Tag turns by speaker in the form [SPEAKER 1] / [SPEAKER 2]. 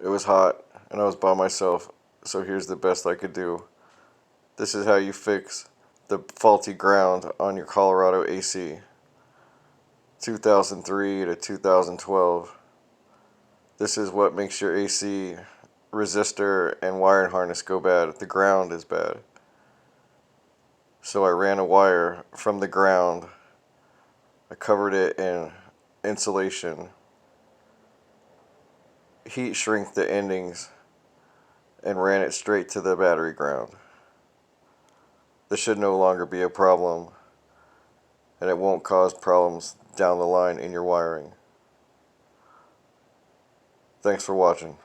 [SPEAKER 1] It was hot and I was by myself, so here's the best I could do. This is how you fix the faulty ground on your Colorado AC. 2003 to 2012. This is what makes your AC resistor and wiring harness go bad. The ground is bad. So I ran a wire from the ground. I covered it in insulation, heat shrink the endings, and ran it straight to the battery ground. This should no longer be a problem, and it won't cause problems down the line in your wiring. Thanks for watching.